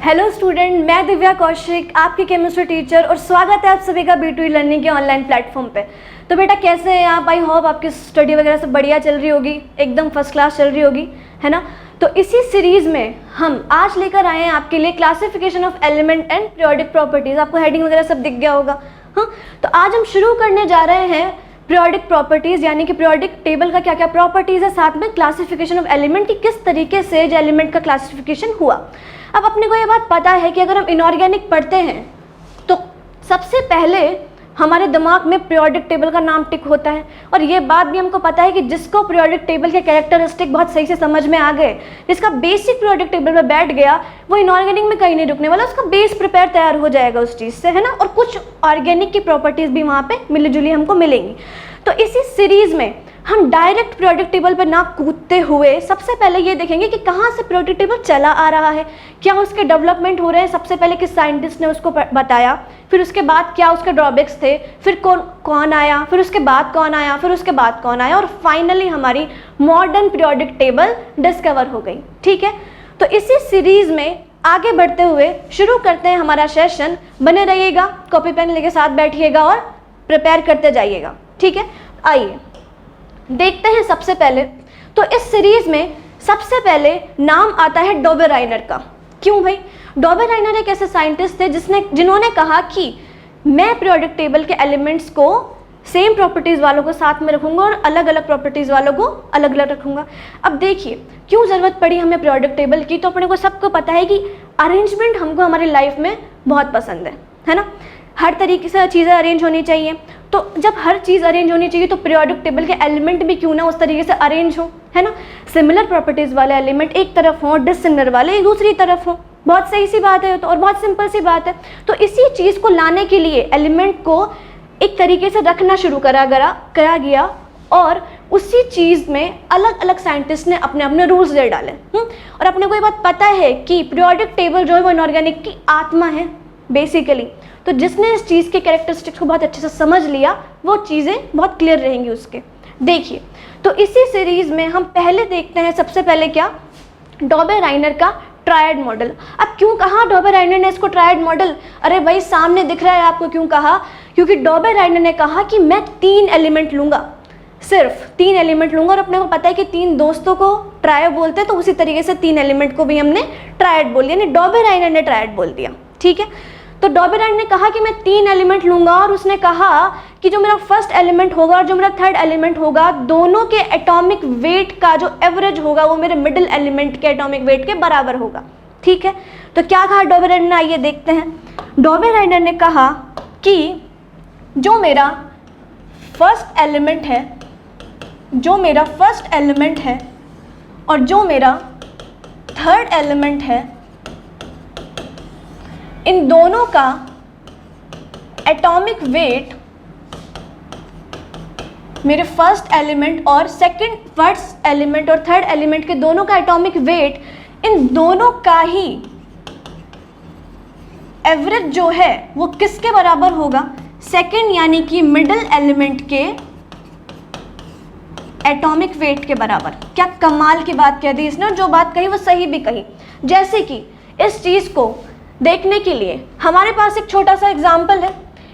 Hello student, मैं दिव्या कौशिक, आपकी chemistry teacher, और स्वागत है आप सभी का B2E लर्निंग के ऑनलाइन प्लेटफॉर्म पे। तो बेटा कैसे हैं आप? आई होप आपकी स्टडी वगैरह सब बढ़िया चल रही होगी, एकदम फर्स्ट क्लास चल रही होगी, है ना। तो इसी सीरीज़ में हम आज लेकर आए हैं आपके लिए classification of element and periodic properties. आपको हेडिंग वगैरह सब दिख गया होगा। हाँ, तो आज हम शुरू करने जा रहे हैं पीरियोडिक प्रॉपर्टीज़, यानी कि पीरियोडिक टेबल का क्या क्या प्रॉपर्टीज़ है, साथ में क्लासिफिकेशन ऑफ एलिमेंट की किस तरीके से एलिमेंट का क्लासिफिकेशन हुआ। अब अपने को ये बात पता है कि अगर हम इनऑर्गेनिक पढ़ते हैं तो सबसे पहले हमारे दिमाग में पीरियोडिक टेबल का नाम टिक होता है, और ये बात भी हमको पता है कि जिसको पीरियोडिक टेबल के कैरेक्टरिस्टिक बहुत सही से समझ में आ गए, जिसका बेसिक पीरियोडिक टेबल में बैठ गया, वो इनऑर्गेनिक में कहीं नहीं रुकने वाला, उसका बेस प्रिपेयर तैयार हो जाएगा उस चीज़ से, है ना। और कुछ ऑर्गेनिक की प्रॉपर्टीज़ भी वहाँ पे मिली जुली हमको मिलेंगी। तो इसी सीरीज़ में हम डायरेक्ट पीरियोडिक टेबल पर ना कूदते हुए सबसे पहले ये देखेंगे कि कहाँ से पीरियोडिक टेबल चला आ रहा है, क्या उसके डेवलपमेंट हो रहे हैं, सबसे पहले किस साइंटिस्ट ने उसको बताया, फिर उसके बाद क्या उसके ड्रॉबैक्स थे, फिर कौन आया, फिर उसके बाद कौन आया, फिर उसके बाद कौन आया, और फाइनली हमारी मॉडर्न पीरियोडिक टेबल डिस्कवर हो गई। ठीक है, तो इसी सीरीज़ में आगे बढ़ते हुए शुरू करते हैं हमारा सेशन। बने रहिएगा, कॉपी पेन लेके साथ बैठिएगा और प्रिपेयर करते जाइएगा। ठीक है, आइए देखते हैं। सबसे पहले तो इस सीरीज में सबसे पहले नाम आता है डोबेराइनर का। क्यों भाई? डोबेराइनर एक ऐसे साइंटिस्ट थे जिन्होंने कहा कि मैं पीरियोडिक टेबल के एलिमेंट्स को सेम प्रॉपर्टीज़ वालों को साथ में रखूंगा और अलग अलग प्रॉपर्टीज़ वालों को अलग अलग रखूंगा। अब देखिए क्यों ज़रूरत पड़ी हमें पीरियोडिक टेबल की। तो अपने को सबको पता है कि अरेंजमेंट हमको हमारी लाइफ में बहुत पसंद है ना। हर तरीके से चीज़ें अरेंज होनी चाहिए। तो जब हर चीज़ अरेंज होनी चाहिए तो पीरियोडिक टेबल के एलिमेंट भी क्यों ना उस तरीके से अरेंज हो, है ना। सिमिलर प्रॉपर्टीज़ वाले एलिमेंट एक तरफ हों, डिसिमिलर वाले एक दूसरी तरफ हों। बहुत सही सी बात है तो, और बहुत सिंपल सी बात है। तो इसी चीज़ को लाने के लिए एलिमेंट को एक तरीके से रखना शुरू करा गया, और उसी चीज़ में अलग अलग साइंटिस्ट ने अपने अपने रूल्स दे डाले। और अपने को ये बात पता है कि पीरियोडिक टेबल जो है वो इनऑर्गेनिक की आत्मा है बेसिकली। तो जिसने इस चीज़ के कैरेक्टरिस्टिक्स को बहुत अच्छे से समझ लिया वो चीज़ें बहुत क्लियर रहेंगी उसके। देखिए, तो इसी सीरीज़ में हम पहले देखते हैं सबसे पहले क्या, डोबेराइनर का ट्रायड मॉडल। अब क्यों कहा डोबेराइनर ने इसको ट्रायड मॉडल? अरे भाई सामने दिख रहा है आपको। क्यों कहा? क्योंकि डोबेराइनर ने कहा कि मैं 3 एलिमेंट लूँगा, सिर्फ 3 एलिमेंट लूँगा। और अपने को पता है कि 3 दोस्तों को ट्रायो बोलते हैं, तो उसी तरीके से 3 एलिमेंट को भी हमने ट्रायड बोल दिया, यानी डोबेराइनर ने ट्रायड बोल दिया। ठीक है, तो डोबेराइनर ने कहा कि मैं 3 एलिमेंट लूँगा, और उसने कहा कि जो मेरा फर्स्ट एलिमेंट होगा और जो मेरा थर्ड एलिमेंट होगा, दोनों के एटॉमिक वेट का जो एवरेज होगा वो मेरे मिडिल एलिमेंट के एटॉमिक वेट के बराबर होगा। ठीक है, तो क्या कहा डोबेराइनर ने, आइए देखते हैं। डोबेराइनर ने कहा कि जो मेरा फर्स्ट एलिमेंट है और जो मेरा थर्ड एलिमेंट है, इन दोनों का एटॉमिक वेट मेरे फर्स्ट एलिमेंट और फर्स्ट एलिमेंट और थर्ड एलिमेंट के दोनों का एटॉमिक वेट, इन दोनों का ही एवरेज जो है वो किसके बराबर होगा? सेकंड यानी कि मिडिल एलिमेंट के एटॉमिक वेट के बराबर। क्या कमाल की बात कह दी इसने, और जो बात कही वो सही भी कही। जैसे कि इस चीज़ को देखने के लिए हमारे पास एक छोटा सा एग्जाम्पल है।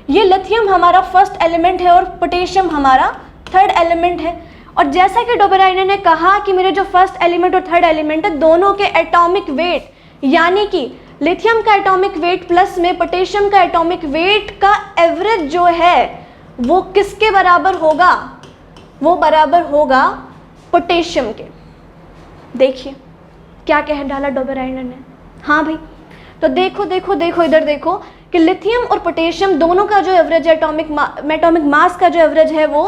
ये लिथियम हमारा फर्स्ट एलिमेंट है और पोटेशियम हमारा थर्ड एलिमेंट है। और जैसा कि डोबेराइनर ने कहा कि मेरे जो फर्स्ट एलिमेंट और थर्ड एलिमेंट है, दोनों के एटॉमिक वेट, यानी कि लिथियम का एटॉमिक वेट प्लस में पोटेशियम का एटॉमिक वेट का एवरेज जो है वो किसके बराबर होगा? वो बराबर होगा पोटेशियम के। देखिए क्या कह डाला डोबेराइनर ने। हाँ भाई, तो देखो इधर देखो कि लिथियम और पोटेशियम दोनों का जो एवरेज एटॉमिक मास का जो एवरेज है वो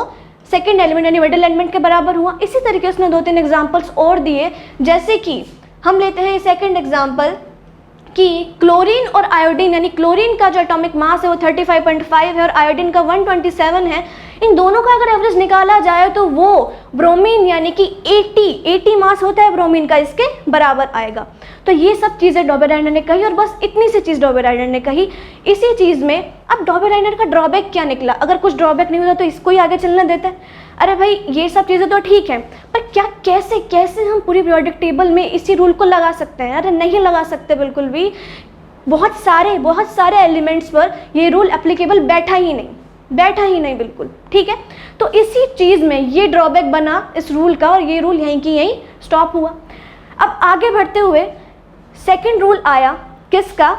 सेकंड एलिमेंट यानी मिडिल एलिमेंट के बराबर हुआ। इसी तरीके से उसने 2-3 एग्जांपल्स और दिए। जैसे कि हम लेते हैं सेकंड एग्जांपल कि क्लोरीन और आयोडीन, यानी क्लोरीन का जो एटॉमिक मास है वो 35.5 है और आयोडीन का 127 है। इन दोनों का अगर एवरेज निकाला जाए तो वो ब्रोमीन यानी कि 80 मास होता है ब्रोमीन का, इसके बराबर आएगा। तो ये सब चीज़ें डोबेराइनर ने कही, और बस इतनी सी चीज़ डोबेराइनर ने कही। इसी चीज़ में अब डोबेराइनर का ड्रॉबैक क्या निकला? अगर कुछ ड्रॉबैक नहीं होता तो इसको ही आगे चलने देते। अरे भाई ये सब चीज़ें तो ठीक है, पर क्या कैसे हम पूरी पीरियोडिक टेबल में इसी रूल को लगा सकते हैं? अरे नहीं लगा सकते बिल्कुल भी। बहुत सारे एलिमेंट्स पर ये रूल एप्लीकेबल बैठा ही नहीं बिल्कुल, ठीक है। तो इसी चीज़ में ये ड्रॉबैक बना इस रूल का, और ये रूल यहीं की यहीं स्टॉप हुआ। अब आगे बढ़ते हुए सेकंड रूल आया किसका?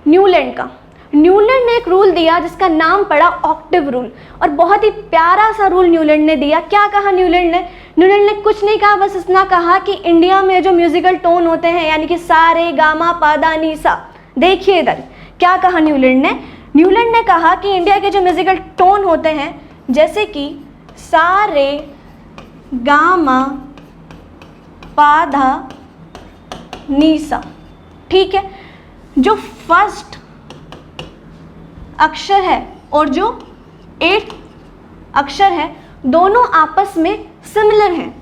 न्यूलैंड का। न्यूलैंड ने एक रूल दिया जिसका नाम पड़ा ऑक्टेव रूल, और बहुत ही प्यारा सा रूल न्यूलैंड ने दिया। क्या कहा न्यूलैंड ने? न्यूलैंड ने कुछ नहीं कहा, बस इतना कहा कि इंडिया में जो म्यूजिकल टोन होते हैं, यानी कि सा रे गा मा पा दा नी सा, देखिए इधर क्या कहा न्यूलैंड ने। न्यूलैंड ने कहा कि इंडिया के जो म्यूजिकल टोन होते हैं, जैसे कि सा रे गा मा पा धा नी सा, ठीक है, जो फर्स्ट अक्षर है और जो 8th अक्षर है, दोनों आपस में सिमिलर हैं,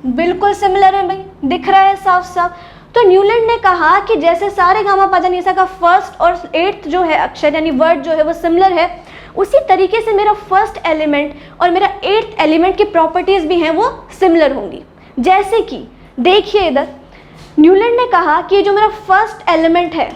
बिल्कुल सिमिलर हैं भाई, दिख रहा है साफ साफ। तो न्यूलैंड ने कहा कि जैसे सारे गामा पादा निसा का फर्स्ट और 8th जो है अक्षर यानी वर्ड जो है वो सिमिलर है, उसी तरीके से मेरा फर्स्ट एलिमेंट और मेरा 8th एलिमेंट की प्रॉपर्टीज भी हैं वो सिमिलर होंगी। जैसे कि देखिए इधर न्यूलैंड ने कहा कि जो मेरा फर्स्ट एलिमेंट है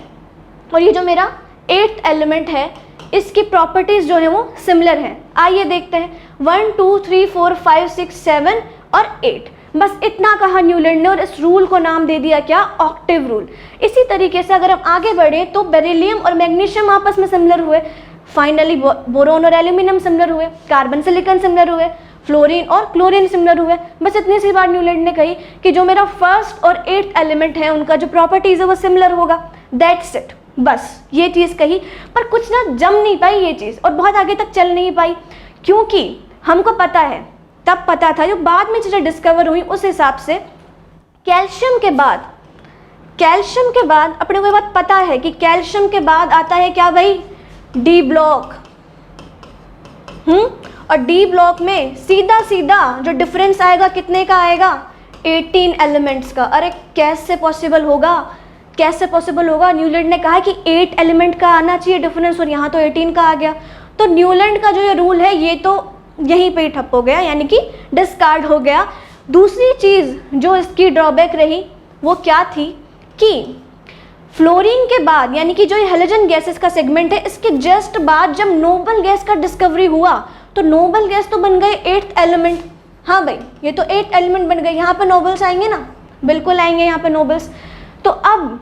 और ये जो मेरा 8th एलिमेंट है, इसकी प्रॉपर्टीज जो है वो सिमिलर है। आइए देखते हैं, 1 2 3 4 5 6 7 और 8, बस इतना कहा न्यूलैंड ने, और इस रूल को नाम दे दिया क्या? Octave rule. इसी तरीके से अगर हम आगे बढ़े तो बेरिलियम और मैग्नीशियम आपस में सिमिलर हुए, फाइनली बोरोन और एल्यूमिनियम सिमिलर हुए, कार्बन सिलिकॉन सिमिलर हुए, फ्लोरीन और क्लोरीन सिमिलर हुए। बस इतनी सी बात न्यूलैंड ने कही कि जो मेरा फर्स्ट और 8th एलिमेंट है उनका जो प्रॉपर्टीज है वो सिमिलर होगा, दैट्स इट। बस ये चीज़ कही, पर कुछ ना जम नहीं पाई ये चीज़, और बहुत आगे तक चल नहीं पाई, क्योंकि हमको पता है, तब पता था, जो बाद में चीज़ें डिस्कवर हुई उस हिसाब से कैल्शियम के बाद अपने को ये बात पता है कि कैल्शियम के बाद आता है क्या भाई? D block. और डी ब्लॉक में सीधा जो डिफरेंस आएगा कितने का आएगा? 18 एलिमेंट्स का। अरे कैसे पॉसिबल होगा? न्यूलैंड ने कहा कि 8 एलिमेंट का आना चाहिए डिफरेंस, और यहाँ तो 18 का आ गया। तो न्यूलैंड का जो ये रूल है ये तो यहीं पे ही ठप हो गया, यानी कि डिस्कार्ड हो गया। दूसरी चीज़ जो इसकी ड्रॉबैक रही वो क्या थी कि फ्लोरीन के बाद, यानी कि जो ये हेलोजन गैसेस का सेगमेंट है, इसके जस्ट बाद जब नोबल गैस का डिस्कवरी हुआ तो नोबल गैस तो बन गए 8th एलिमेंट। हाँ भाई, ये तो 8th एलिमेंट बन गए। यहाँ पे नोबल्स आएंगे ना, बिल्कुल आएंगे यहाँ पे नोबल्स। तो अब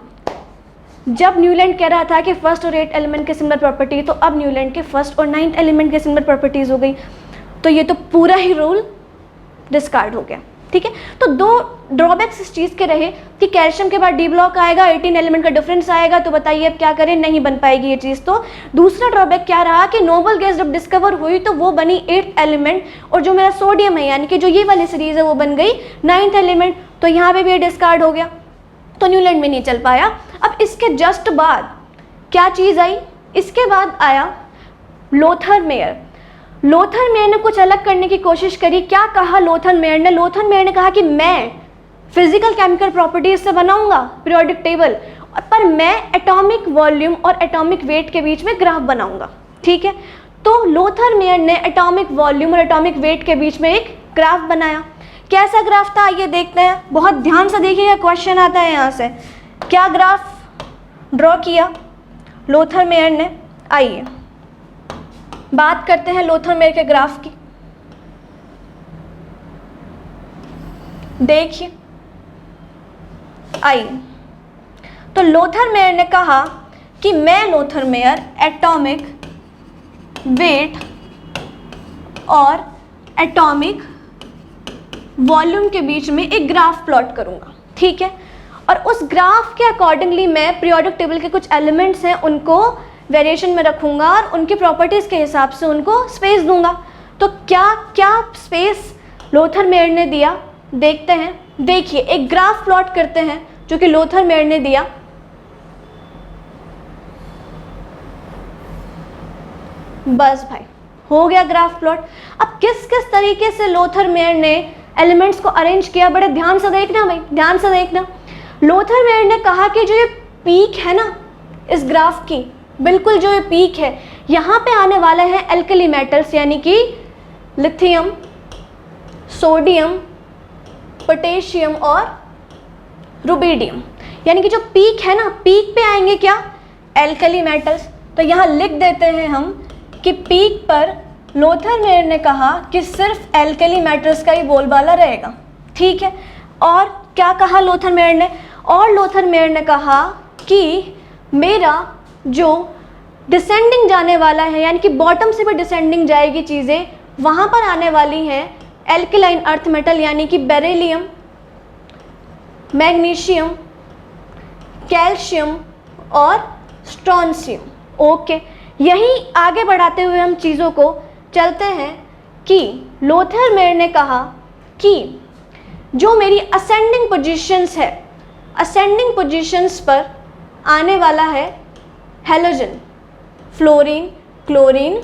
जब न्यूलैंड कह रहा था कि फर्स्ट और 8th एलिमेंट के सिमिलर प्रॉपर्टी, तो अब न्यूलैंड के फर्स्ट और 9th एलिमेंट के सिमिलर प्रॉपर्टीज हो गई, तो ये तो पूरा ही रूल डिस्कार्ड हो गया, ठीक है। तो दो ड्रॉबैक्स इस चीज़ के रहे कि कैल्शियम के बाद डी ब्लॉक आएगा, 18 एलिमेंट का डिफरेंस आएगा, तो बताइए अब क्या करें, नहीं बन पाएगी ये चीज़। तो दूसरा ड्रॉबैक क्या रहा कि नोबल गैस जब डिस्कवर हुई तो वो बनी 8th एलिमेंट, और जो मेरा सोडियम है यानी कि जो ये वाली सीरीज है वो बन गई 9th एलिमेंट, तो यहाँ पे भी ये डिस्कार्ड हो गया, तो न्यूलैंड में नहीं चल पाया। अब इसके जस्ट बाद क्या चीज़ आई? इसके बाद आया लोथर मेयर ने कुछ अलग करने की कोशिश करी। क्या कहा लोथर मेयर ने कहा कि मैं फिजिकल केमिकल प्रॉपर्टीज से बनाऊंगा पीरियोडिक टेबल, पर मैं एटॉमिक वॉल्यूम और एटॉमिक वेट के बीच में ग्राफ बनाऊंगा, ठीक है। तो लोथर मेयर ने एटॉमिक वॉल्यूम और एटॉमिक वेट के बीच में एक ग्राफ बनाया। कैसा ग्राफ था आइए देखते हैं, बहुत ध्यान से देखिएगा, क्वेश्चन आता है यहाँ से। क्या ग्राफ ड्रॉ किया लोथर मेयर ने? आइए बात करते हैं लोथर मेयर के ग्राफ की। देखिए, आइए, तो लोथर मेयर ने कहा कि मैं लोथर मेयर एटॉमिक वेट और एटॉमिक वॉल्यूम के बीच में एक ग्राफ प्लॉट करूंगा, ठीक है। और उस ग्राफ के अकॉर्डिंगली मैं पीरियोडिक टेबल के कुछ एलिमेंट्स हैं उनको वेरिएशन में रखूंगा और उनकी प्रॉपर्टीज़ के हिसाब से उनको स्पेस दूंगा। तो क्या क्या स्पेस लोथर मेयर ने दिया देखते हैं। देखिए, एक ग्राफ प्लॉट करते हैं जो कि लोथर मेयर ने दिया। बस भाई, हो गया ग्राफ प्लॉट। अब किस किस तरीके से लोथर मेयर ने एलिमेंट्स को अरेंज किया, बड़े ध्यान से देखना भाई, ध्यान से देखना। लोथर मेयर ने कहा कि जो ये पीक है ना इस ग्राफ की, बिल्कुल जो ये पीक है, यहाँ पे आने वाले हैं एल्कली मेटल्स, यानी कि लिथियम, सोडियम, पोटेशियम और रुबिडियम। यानी कि जो पीक है ना, पीक पे आएंगे क्या, एल्कली मेटल्स। तो यहाँ लिख देते हैं हम कि पीक पर लोथर मेयर ने कहा कि सिर्फ एल्कली मेटल्स का ही बोलबाला रहेगा, ठीक है। और क्या कहा लोथर मेयर ने, और लोथर मेयर ने कहा कि मेरा जो डिसेंडिंग जाने वाला है, यानी कि बॉटम से भी डिसेंडिंग जाएगी चीज़ें, वहाँ पर आने वाली हैं एल्कलाइन अर्थ मेटल, यानी कि बेरिलियम, मैग्नीशियम, कैल्शियम और स्ट्रोंशियम। ओके, यही आगे बढ़ाते हुए हम चीज़ों को चलते हैं कि लोथर मेयर ने कहा कि जो मेरी असेंडिंग पोजीशंस है, असेंडिंग पोजीशंस पर आने वाला है हेलोजन, फ्लोरीन, क्लोरीन,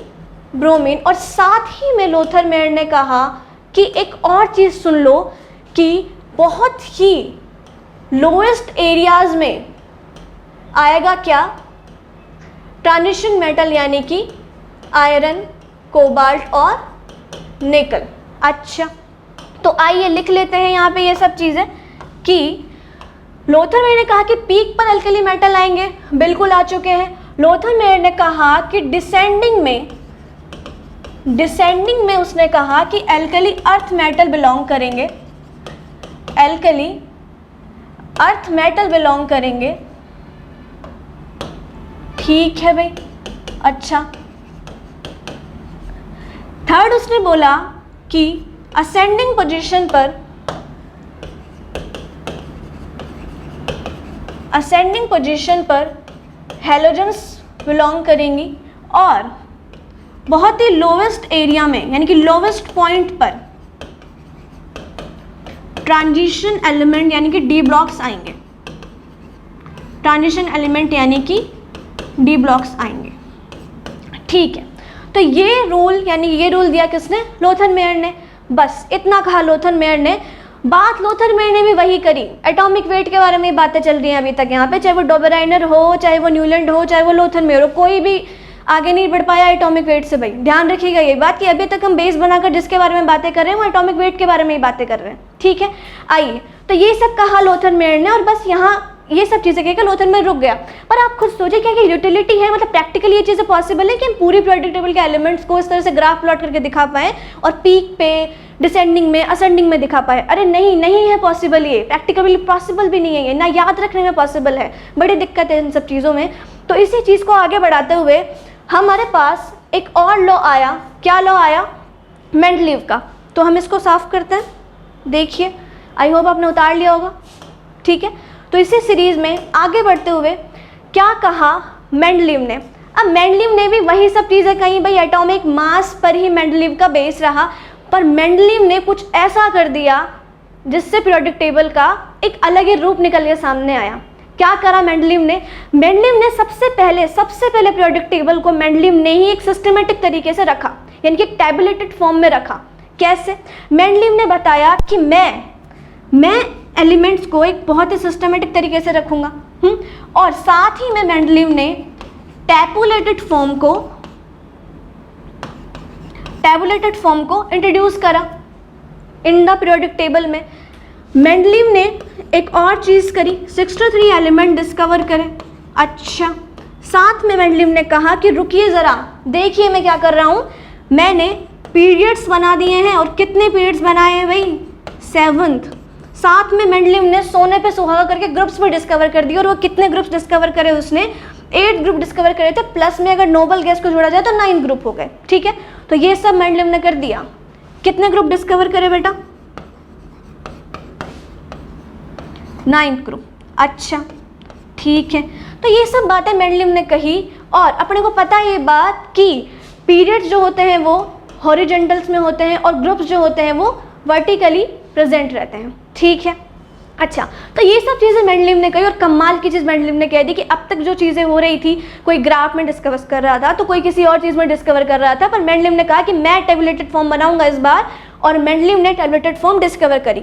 ब्रोमीन। और साथ ही में लोथर मेयर ने कहा कि एक और चीज़ सुन लो कि बहुत ही लोएस्ट एरियाज में आएगा क्या, ट्रांजिशन मेटल, यानी कि आयरन, कोबाल्ट और निकल। अच्छा, तो आइए लिख लेते हैं यहाँ पे ये सब चीज़ें कि लोथर मेयर ने कहा कि पीक पर अल्कली मेटल आएंगे, बिल्कुल आ चुके हैं। लोथर मेयर ने कहा कि डिसेंडिंग में उसने कहा कि एल्कली अर्थ मेटल बिलोंग करेंगे, एल्कली अर्थ मेटल बिलोंग करेंगे, ठीक है भाई। अच्छा, थर्ड उसने बोला कि असेंडिंग पोजीशन पर हेलोजन्स बिलोंग करेंगी और बहुत ही लोवेस्ट एरिया में, यानी कि लोवेस्ट पॉइंट पर ट्रांजिशन एलिमेंट यानी कि डी ब्लॉक्स आएंगे, ट्रांजिशन एलिमेंट यानी कि डी ब्लॉक्स आएंगे, ठीक है। तो ये रूल, यानी ये रूल दिया किसने, लोथर मेयर ने। बस इतना कहा लोथर मेयर ने। बात लोथर मेयर ने भी वही करी, एटॉमिक वेट के बारे में बातें चल रही हैं अभी तक यहाँ पे, चाहे वो डोबेराइनर हो, चाहे वो न्यूलैंड हो, चाहे वो लोथर मेयर हो, कोई भी आगे नहीं बढ़ पाया एटॉमिक वेट से। भाई ध्यान रखिएगा ये बात कि अभी तक हम बेस बनाकर जिसके बारे में बातें कर रहे हैं वो एटॉमिक वेट के बारे में ही बातें कर रहे हैं, ठीक है। आइए, तो ये सब कहा लोथर मेयर ने और बस यहाँ ये सब चीज़ें कहकर लोथर मेयर रुक गया। पर आप खुद सोचिए क्या कि यूटिलिटी है, मतलब प्रैक्टिकली ये चीज़ें पॉसिबल है कि हम पूरी पीरियोडिक टेबल के एलिमेंट्स को इस तरह से ग्राफ प्लॉट करके दिखा पाएँ और पीक पे, डिसेंडिंग में, असेंडिंग में दिखा पाए। अरे नहीं है पॉसिबल, ये प्रैक्टिकली पॉसिबल भी नहीं है, ये ना याद रखने में पॉसिबल है, बड़ी दिक्कत है इन सब चीज़ों में। तो इसी चीज़ को आगे बढ़ाते हुए हमारे पास एक और लॉ आया। क्या लॉ आया, मेंडलीव का। तो हम इसको साफ करते हैं, देखिए, आई होप आपने उतार लिया होगा, ठीक है। तो इसी सीरीज़ में आगे बढ़ते हुए क्या कहा मेंडलीव ने। अब मेंडलीव ने भी वही सब चीज़ें कही, भाई एटॉमिक मास पर ही मेंडलीव का बेस रहा, पर मेंडलीव ने कुछ ऐसा कर दिया जिससे पीरियोडिक टेबल का एक अलग ही रूप निकल के सामने आया। क्या करा मेंडलीव ने, सबसे पहले पीरियोडिक टेबल को मेंडलीव ने ही एक सिस्टमेटिक तरीके से रखा, यानी कि एक टैबुलेटेड फॉर्म में रखा। कैसे, मेंडलीव ने बताया कि मैं एलिमेंट्स को एक बहुत ही सिस्टमेटिक तरीके से रखूँगा, और साथ ही में मेंडलीव ने टैबुलेटेड फॉर्म को इंट्रोड्यूस करा इन द पीरियोडिक टेबल में। मेंडलीव ने एक और चीज़ करी, 63 एलिमेंट डिस्कवर करें। अच्छा, साथ में मेंडलीव ने कहा कि रुकिए ज़रा, देखिए मैं क्या कर रहा हूँ, मैंने पीरियड्स बना दिए हैं। और कितने पीरियड्स बनाए हैं भाई, 7th। साथ में मेंडलीव ने सोने पे सुहागा करके ग्रुप्स भी डिस्कवर कर दिए। और वो कितने ग्रुप्स डिस्कवर करे उसने, 8 ग्रुप डिस्कवर करे थे, प्लस में अगर नोबल गैस को जोड़ा जाए तो 9 ग्रुप हो गए, ठीक है। तो ये सब मेंडलीव ने कर दिया। कितने ग्रुप डिस्कवर करे बेटा, 9 ग्रुप। अच्छा, ठीक है। तो ये सब बातें मेंडलीव ने कही और अपने को पता है ये बात कि पीरियड्स जो होते हैं वो हॉरिजॉन्टल्स में होते हैं और ग्रुप्स जो होते हैं वो वर्टिकली प्रेजेंट रहते हैं, ठीक है। अच्छा, तो ये सब चीज़ें मेंडलीव ने कही। और कमाल की चीज़ मेंडलीव ने कह दी कि अब तक जो चीज़ें हो रही थी, कोई ग्राफ में डिस्कवर कर रहा था तो कोई किसी और चीज़ में डिस्कवर कर रहा था, पर मेंडलीव ने कहा कि मैं टैबुलेटेड फॉर्म बनाऊंगा इस बार, और मेंडलीव ने टैबुलेटेड फॉर्म डिस्कवर करी।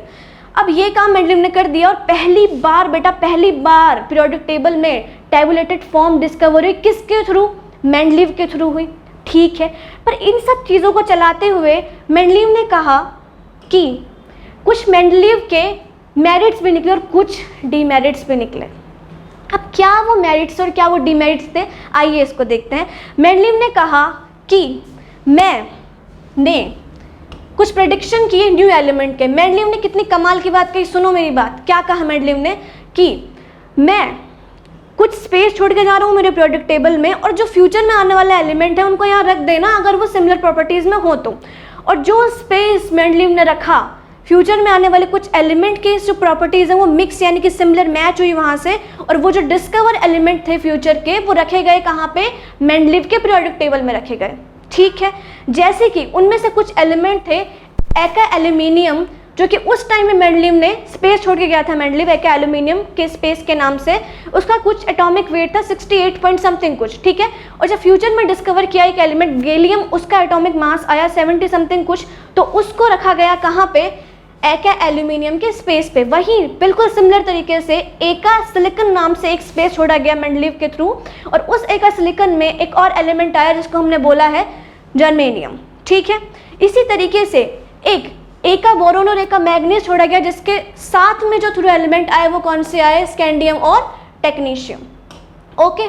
अब ये काम मेंडलीव ने कर दिया और पहली बार पीरियोडिक टेबल में टैबुलेटेड फॉर्म डिस्कवर हुई। किसके थ्रू, मेंडलीव के थ्रू हुई, ठीक है। पर इन सब चीज़ों को चलाते हुए मेंडलीव ने कहा कि कुछ मेंडलीव के मेरिट्स भी निकले और कुछ डीमेरिट्स भी निकले। अब क्या वो मेरिट्स और क्या वो डिमेरिट्स थे, आइए इसको देखते हैं। मेंडलीव ने कहा कि मैंने कुछ प्रेडिक्शन किए न्यू एलिमेंट के। मेंडलीव ने कितनी कमाल की बात कही, सुनो मेरी बात। क्या कहा मेंडलीव ने कि मैं कुछ स्पेस छोड़ के जा रहा हूँ मेरे प्रोडक्ट टेबल में, और जो फ्यूचर में आने वाला एलिमेंट है उनको यहाँ रख देना अगर वो सिमिलर प्रॉपर्टीज में हो तो। और जो स्पेस मेंडलीव ने रखा, फ्यूचर में आने वाले कुछ एलिमेंट के जो प्रॉपर्टीज हैं वो मिक्स यानी कि सिमिलर मैच हुई वहाँ से, और वो जो डिस्कवर एलिमेंट थे फ्यूचर के वो रखे गए कहाँ पे, मेंडलीव के प्रोडक्ट टेबल में रखे गए। ठीक है, जैसे कि उनमें से कुछ एलिमेंट थे एका एल्यूमिनियम, जो कि उस टाइम में मेंडलीव ने स्पेस छोड़ के गया था। मेंडलीव एका एल्यूमिनियम के स्पेस के नाम से, उसका कुछ एटॉमिक वेट था 68 पॉइंट समथिंग कुछ। ठीक है, और जब फ्यूचर में डिस्कवर किया एक एलिमेंट गैलियम, उसका एटॉमिक मास आया 70 समथिंग कुछ, तो उसको रखा गया कहाँ पे, एका एल्यूमिनियम के स्पेस पे। वहीं बिल्कुल सिमिलर तरीके से एका सिलिकॉन नाम से एक स्पेस छोड़ा गया मेंडलीव के थ्रू, और उस एका सिलिकॉन में एक और एलिमेंट आया जिसको हमने बोला है जर्मेनियम। ठीक है, इसी तरीके से एक एका बोरोन और एका मैग्नीज छोड़ा गया, जिसके साथ में जो थ्रू एलिमेंट आए वो कौन से आए, स्कैंडियम और टेक्नीशियम। ओके,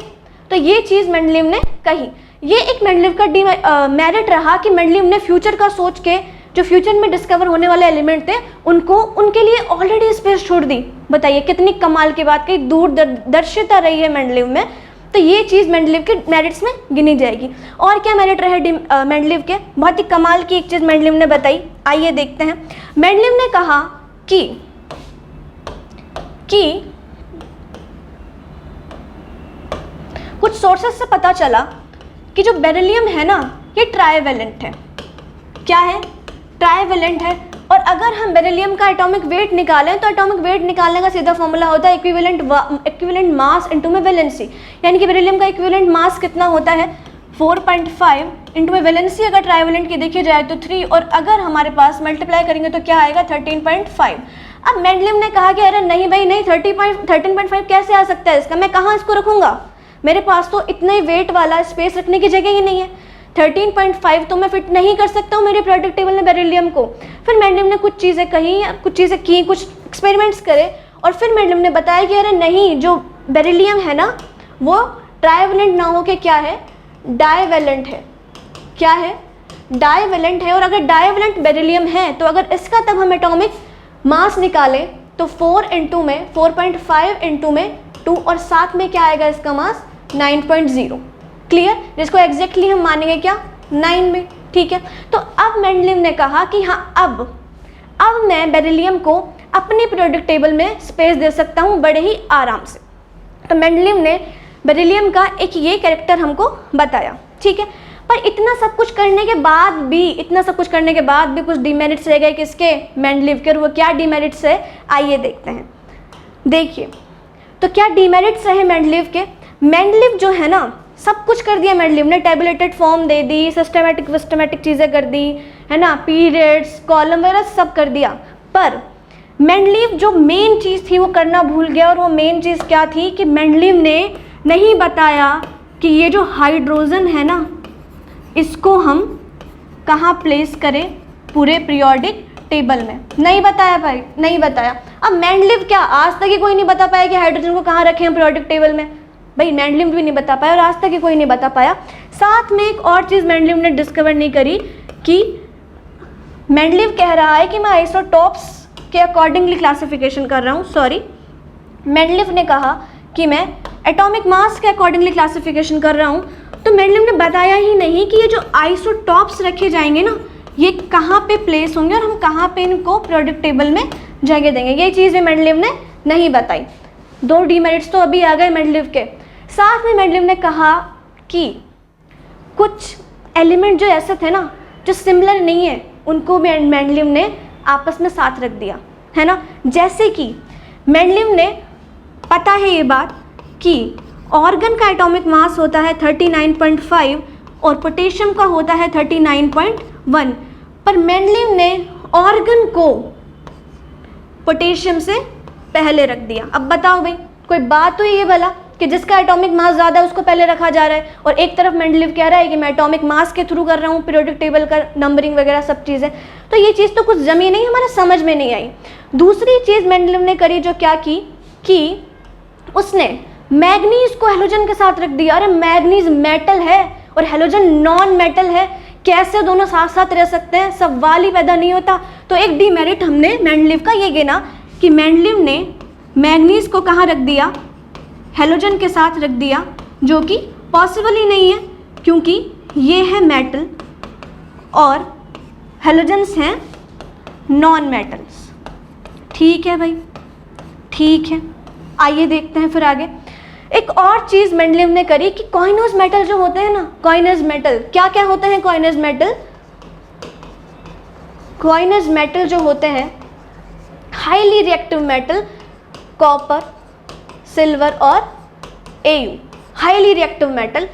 तो ये चीज़ मेंडलीव ने कही। ये एक मेंडलीव का मेरिट रहा कि मेंडलीव ने फ्यूचर का सोच के जो फ्यूचर में डिस्कवर होने वाले एलिमेंट थे उनको उनके लिए ऑलरेडी स्पेस छोड़ दी। बताइए कितनी कमाल की बात कही, दूरदर्शिता रही है मेंडलीव में। तो ये चीज़ मेंडलीव के मेरिट्स में गिनी जाएगी। और क्या मेरिट रहे मेंडलीव के, बहुत ही कमाल की एक चीज़ मेंडलीव ने बताई, आइए देखते हैं। मेंडलीव ने कहा कि कुछ सोर्सेस से पता चला कि जो बेरिलियम है ना ये ट्राइवेलेंट है। क्या है, ट्राइवेलेंट है। और अगर हम बेरिलियम का एटॉमिक वेट निकालें तो एटॉमिक वेट निकालने का सीधा फॉर्मूला होता है इक्विवेलेंट मास इनटू में वैलेंसी, यानी कि बेरिलियम का इक्विवेलेंट मास कितना होता है 4.5 इंटू में वैलेंसी अगर ट्राइवेलेंट की देखी जाए तो 3, और अगर हमारे पास मल्टीप्लाई करेंगे तो क्या आएगा 13.5। अब मेंडलीव ने कहा कि अरे नहीं भाई नहीं, 13.5 कैसे आ सकता है इसका, मैं कहाँ इसको रखूँगा, मेरे पास तो इतने वेट वाला स्पेस रखने की जगह ही नहीं है, 13.5 तो मैं फिट नहीं कर सकता हूँ मेरे प्रोडक्ट टेबल में बेरिलियम को। फिर मेंडलीव ने कुछ चीज़ें कही, कुछ चीज़ें की, कुछ एक्सपेरिमेंट्स करे, और फिर मेंडलीव ने बताया कि अरे नहीं, जो बेरिलियम है ना वो ट्राइवेलेंट ना हो के क्या है, डाइवेलेंट है। क्या है, डाइवेलेंट है। और अगर डाइवेलेंट बेरिलियम है तो अगर इसका तब हम एटॉमिक मास निकालें तो 4.5 इंटू में 2, और साथ में क्या आएगा इसका मास 9.0। क्लियर, जिसको एग्जैक्टली हम मानेंगे क्या 9 में। ठीक है, तो अब मेंडलीव ने कहा कि हाँ अब मैं बेरिलियम को अपने प्रोडक्ट टेबल में स्पेस दे सकता हूँ बड़े ही आराम से। तो मेंडलीव ने बेरिलियम का एक ये कैरेक्टर हमको बताया। ठीक है, पर इतना सब कुछ करने के बाद भी कुछ डिमेरिट्स रह गए किसके, मेंडलीव के। वो क्या डिमेरिट्स है, आइए देखते हैं। देखिए तो क्या डिमेरिट्स रहे मेंडलीव के। मेंडलीव जो है ना सब कुछ कर दिया मेंडलीव ने, टेबुलेटेड फॉर्म दे दी, सिस्टमेटिक चीज़ें कर दी, है ना, पीरियड्स कॉलम वगैरह सब कर दिया, पर मेंडलीव जो मेन चीज़ थी वो करना भूल गया। और वो मेन चीज़ क्या थी कि मेंडलीव ने नहीं बताया कि ये जो हाइड्रोजन है ना इसको हम कहाँ प्लेस करें पूरे पीरियोडिक टेबल में, नहीं बताया भाई, नहीं बताया। अब मेंडलीव क्या आज तक ही कोई नहीं बता पाया कि हाइड्रोजन को कहाँ रखें हम पीरियोडिक टेबल में, भाई मेंडलीव भी नहीं बता पाया और आज तक ही कोई नहीं बता पाया। साथ में एक और चीज़ मेंडलीव ने डिस्कवर नहीं करी कि मेंडलीव कह रहा है कि मैं आइसोटॉप्स के अकॉर्डिंगली क्लासिफिकेशन कर रहा हूँ, सॉरी, मेंडलीव ने कहा कि मैं एटॉमिक मास के अकॉर्डिंगली क्लासिफिकेशन कर रहा हूँ। तो मेंडलीव ने बताया ही नहीं कि ये जो आइसोटॉप्स रखे जाएंगे ना ये कहाँ पे प्लेस होंगे और हम कहाँ पे इनको प्रोडक्ट टेबल में जगह देंगे, ये चीज़ भी मेंडलीव ने नहीं बताई। 2 डिमेरिट्स तो अभी आ गए मेंडलीव के। साथ में मेंडलीव ने कहा कि कुछ एलिमेंट जो ऐसे थे ना जो सिमिलर नहीं है उनको भी मेंडलीव ने आपस में साथ रख दिया, है ना। जैसे कि मेंडलीव ने पता है ये बात कि ऑर्गन का एटॉमिक मास होता है 39.5 और पोटेशियम का होता है 39.1, पर मेंडलीव ने ऑर्गन को पोटेशियम से पहले रख दिया। अब बताओ भाई कोई बात हुई ये भला कि जिसका एटॉमिक मास ज़्यादा है उसको पहले रखा जा रहा है, और एक तरफ मेंडलीव कह रहा है कि मैं एटॉमिक मास के थ्रू कर रहा हूँ पीरियोडिक टेबल का नंबरिंग वगैरह सब चीज़ें। तो ये चीज़ तो कुछ जमी नहीं, हमारे समझ में नहीं आई। दूसरी चीज़ मेंडलीव ने करी जो क्या की कि उसने मैग्नीज को हेलोजन के साथ रख दिया। अरे मैग्नीज मेटल है और हेलोजन नॉन मेटल है, कैसे दोनों साथ साथ रह सकते हैं? सवाल ही पैदा नहीं होता। तो एक डीमेरिट हमने मेंडलीव का ये गिना कि मेंडलीव ने मैग्नीज को कहाँ रख दिया? हेलोजन के साथ रख दिया, जो कि पॉसिबल ही नहीं है क्योंकि ये है मेटल और हेलोजन्स हैं नॉन मेटल्स। ठीक है भाई, ठीक है। आइए देखते हैं फिर आगे। एक और चीज़ मेंडलीव ने करी कि कॉइनस मेटल जो होते हैं ना, कॉइनस मेटल क्या क्या होते हैं? कॉइनस मेटल, कॉइनस मेटल जो होते हैं highly reactive metal, copper, silver और Au, हाईली रिएक्टिव मेटल,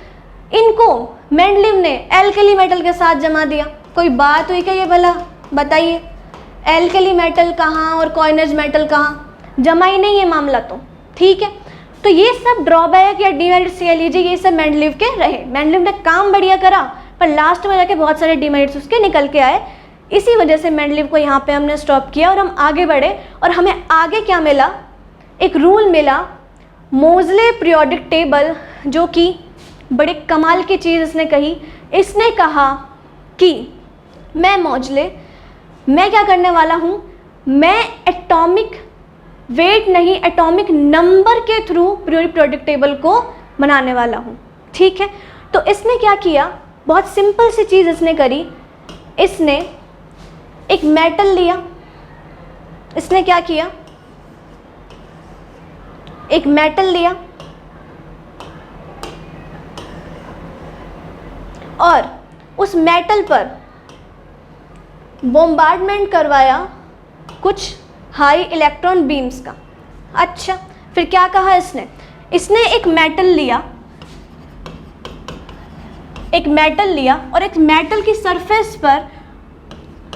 इनको मेंडलीव ने एल्कली मेटल के साथ जमा दिया। कोई बात हुई क्या ये भला? बताइए, एल्कली मेटल कहाँ और कॉइनस मेटल कहाँ? जमा ही नहीं है मामला तो। ठीक है, तो ये सब ड्रॉबैक या डीमेरिट्स कह लीजिए, ये सब मेंडलीव के रहे। मेंडलीव ने काम बढ़िया करा पर लास्ट में जाके बहुत सारे डीमेरिट्स उसके निकल के आए। इसी वजह से मेंडलीव को यहाँ पे हमने स्टॉप किया और हम आगे बढ़े। और हमें आगे क्या मिला? एक रूल मिला, मोज़ले पीरियोडिक टेबल, जो कि बड़े कमाल की चीज़ इसने कही। इसने कहा कि मैं क्या करने वाला हूँ? मैं एटॉमिक वेट नहीं, एटॉमिक नंबर के थ्रू पीरियोडिक टेबल को बनाने वाला हूँ। ठीक है, तो इसने क्या किया? बहुत सिंपल सी चीज़ इसने करी। इसने एक मेटल लिया, इसने क्या किया? एक मेटल लिया और उस मेटल पर बॉम्बार्डमेंट करवाया कुछ हाई इलेक्ट्रॉन बीम्स का। अच्छा, फिर क्या कहा इसने? इसने एक मेटल लिया और एक मेटल की सरफेस पर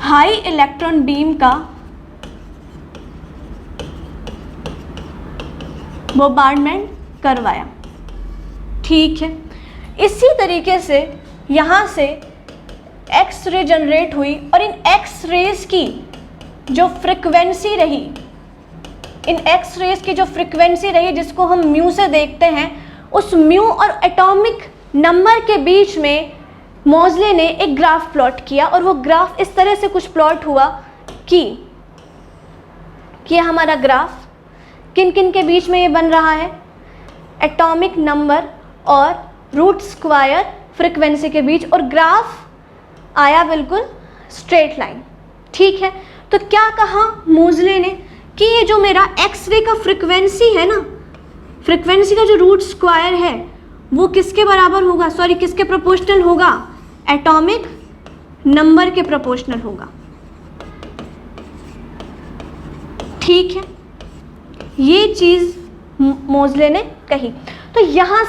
हाई इलेक्ट्रॉन बीम का बॉम्बार्डमेंट करवाया। ठीक है, इसी तरीके से यहाँ से एक्स रे जनरेट हुई और इन एक्स रेज की जो फ्रिक्वेंसी रही, जिसको हम म्यू से देखते हैं, उस म्यू और एटॉमिक नंबर के बीच में मोज़ले ने एक ग्राफ प्लॉट किया। और वो ग्राफ इस तरह से कुछ प्लॉट हुआ कि हमारा ग्राफ किन किन के बीच में ये बन रहा है? एटॉमिक नंबर और रूट स्क्वायर फ्रिक्वेंसी के बीच, और ग्राफ आया बिल्कुल स्ट्रेट लाइन। ठीक है, तो क्या कहा मोज़ले ने कि ये जो मेरा एक्स-रे का फ्रिक्वेंसी है ना, फ्रिक्वेंसी का जो रूट स्क्वायर है वो किसके बराबर होगा? सॉरी, किसके प्रोपोर्शनल होगा? एटॉमिक नंबर के प्रोपोर्शनल होगा। ठीक है, ये चीज़ मोज़ले ने कही। तो यहाँ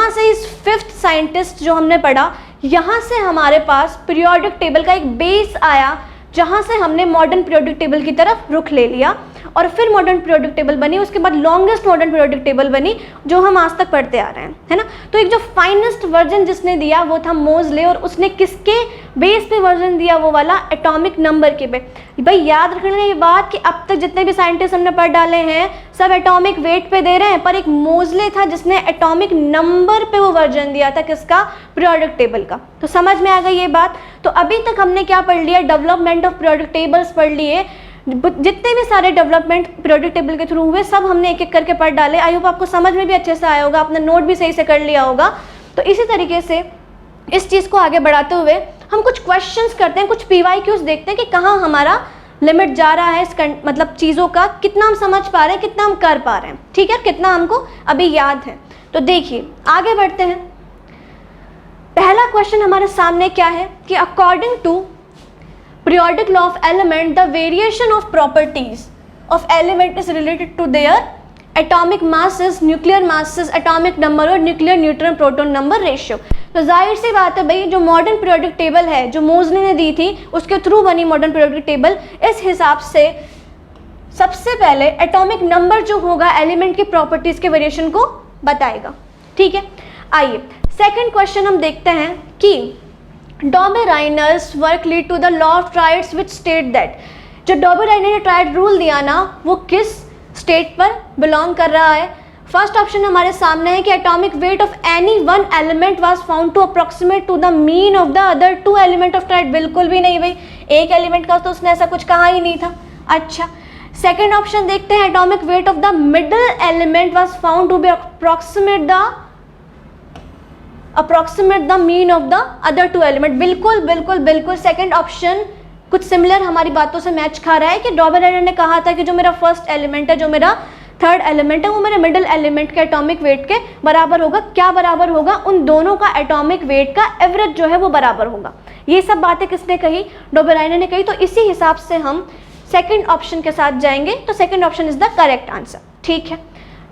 से इस फिफ्थ साइंटिस्ट जो हमने पढ़ा, यहाँ से हमारे पास पीरियोडिक टेबल का एक बेस आया, जहाँ से हमने मॉडर्न पीरियोडिक टेबल की तरफ रुख ले लिया। और फिर मॉडर्न पीरियोडिक टेबल बनी, उसके बाद लॉन्गेस्ट मॉडर्न पीरियोडिक टेबल बनी, जो हम आज तक पढ़ते आ रहे हैं, है ना। तो एक जो फाइनेस्ट वर्जन जिसने दिया वो था मोज़ले, और उसने किसके बेस पे वर्जन दिया? वो वाला एटॉमिक नंबर के पे। भाई याद रखना ये बात कि अब तक जितने भी साइंटिस्ट हमने पढ़ डाले हैं सब एटॉमिक वेट पे दे रहे हैं, पर एक मोज़ले था जिसने एटॉमिक नंबर पे वो वर्जन दिया था, किसका? पीरियोडिक टेबल का। तो समझ में आ गई ये बात। तो अभी तक हमने क्या पढ़ लिया? डेवलपमेंट ऑफ पीरियोडिक टेबल्स पढ़ लिए। जितने भी सारे डेवलपमेंट पीरियोडिक टेबल के थ्रू हुए सब हमने एक एक करके पढ़ डाले। आई होप आपको समझ में भी अच्छे से आया होगा, आपने नोट भी सही से कर लिया होगा। तो इसी तरीके से इस चीज़ को आगे बढ़ाते हुए हम कुछ क्वेश्चंस करते हैं, कुछ PYQs देखते हैं कि कहाँ हमारा लिमिट जा रहा है, इस मतलब चीज़ों का कितना हम समझ पा रहे हैं, कितना हम कर पा रहे हैं, ठीक है, कितना हमको अभी याद है। तो देखिए आगे बढ़ते हैं। पहला क्वेश्चन हमारे सामने क्या है कि according to periodic law of element, the variation of properties of element is related to their atomic masses, nuclear masses, atomic number और nuclear neutron proton number ratio। तो जाहिर सी बात है भाई, जो मॉडर्न पीरियोडिक टेबल है जो मोज़ले ने दी थी उसके थ्रू बनी मॉडर्न पीरियोडिक टेबल, इस हिसाब से सबसे पहले एटॉमिक नंबर जो होगा एलिमेंट की प्रॉपर्टीज के वेरिएशन को बताएगा। ठीक है, आइए सेकंड क्वेश्चन हम देखते हैं कि Dobereiner's work lead to the law of triads which state that, जो डॉबे-राइनर ने ट्राइड रूल दिया ना वो किस स्टेट पर बिलोंग कर रहा है? फर्स्ट ऑप्शन हमारे सामने है कि atomic weight of any one element was found to approximate to the mean of the other two element of toilet. बिल्कुल भी नहीं भाई, एक एलिमेंट का तो उसने ऐसा कुछ कहा ही नहीं था। अच्छा, सेकेंड ऑप्शन देखते हैं, atomic weight of the middle element was found to be approximate the mean of the other two element. बिल्कुल बिल्कुल बिल्कुल सेकेंड ऑप्शन कुछ सिमिलर हमारी बातों से मैच खा रहा है कि डॉबरहैनर ने कहा था कि जो मेरा फर्स्ट एलिमेंट है, जो मेरा थर्ड एलिमेंट है, वो मेरे मिडिल एलिमेंट के एटॉमिक वेट के बराबर होगा। क्या बराबर होगा? उन दोनों का एटॉमिक वेट का एवरेज जो है वो बराबर होगा। ये सब बातें किसने कही? डॉबरहैनर ने कही। तो इसी हिसाब से हम सेकंड ऑप्शन के साथ जाएंगे, तो second option is the correct answer. ठीक है,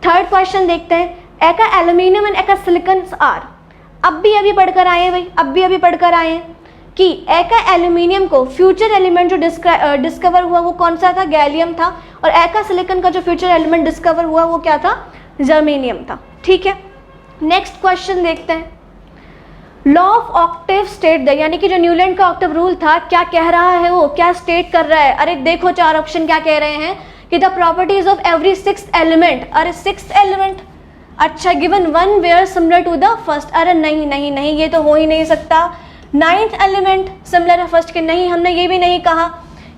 थर्ड क्वेश्चन देखते हैं, एका एल्यूमिनियम एंड एका सिलिकॉन आर। अब भी अभी पढ़कर आए हैं भाई, अब भी अभी पढ़कर आए हैं कि एका एल्यूमिनियम को फ्यूचर एलिमेंट जो डिस्कवर हुआ वो कौन सा था? गैलियम था। और एका सिलिकॉन का जो फ्यूचर एलिमेंट डिस्कवर हुआ वो क्या था? जर्मेनियम था। ठीक है, नेक्स्ट क्वेश्चन देखते हैं, law of Octave state the, यानी कि जो न्यूलैंड का ऑक्टेव रूल था, क्या कह रहा है वो, क्या स्टेट कर रहा है? अरे देखो चार ऑप्शन क्या कह रहे हैं कि the properties of every sixth element. अरे सिक्स्थ एलिमेंट, अच्छा, given one were similar to the first. अरे नहीं नहीं नहीं, ये तो हो ही नहीं सकता। नाइन्थ एलिमेंट सिमिलर है फर्स्ट के? नहीं, हमने ये भी नहीं कहा।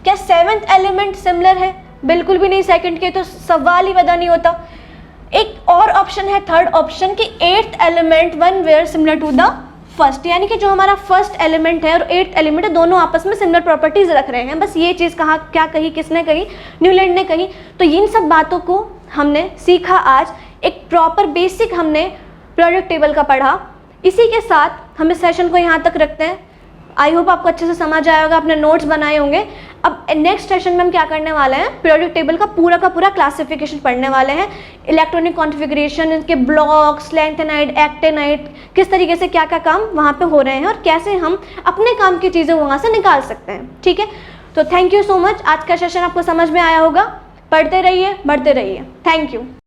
क्या सेवेंथ एलिमेंट सिमिलर है? बिल्कुल भी नहीं, सेकंड के तो सवाल ही पैदा नहीं होता। एक और ऑप्शन है थर्ड ऑप्शन कि eighth element one were similar to the first, यानी कि जो हमारा फर्स्ट एलिमेंट है और एट्थ एलिमेंट है दोनों आपस में सिमिलर प्रॉपर्टीज रख रहे हैं। बस ये चीज़ कहा, क्या कही, किसने कही? न्यूलैंड ने कही। तो इन सब बातों को हमने सीखा आज, एक प्रॉपर बेसिक हमने पीरियोडिक टेबल का पढ़ा। इसी के साथ हम इस सेशन को यहाँ तक रखते हैं। आई होप आपको अच्छे से समझ आया होगा, अपने नोट्स बनाए होंगे। अब नेक्स्ट सेशन में हम क्या करने वाले हैं, पीरियोडिक टेबल का पूरा क्लासिफिकेशन पढ़ने वाले हैं। इलेक्ट्रॉनिक कॉन्फ़िगरेशन, इनके ब्लॉक्स, लैंथेनाइड, एक्टेनाइड, किस तरीके से क्या क्या काम वहाँ पे हो रहे हैं और कैसे हम अपने काम की चीज़ें वहाँ से निकाल सकते हैं। ठीक है, तो थैंक यू सो मच। आज का सेशन आपको समझ में आया होगा। पढ़ते रहिए, बढ़ते रहिए। Thank you.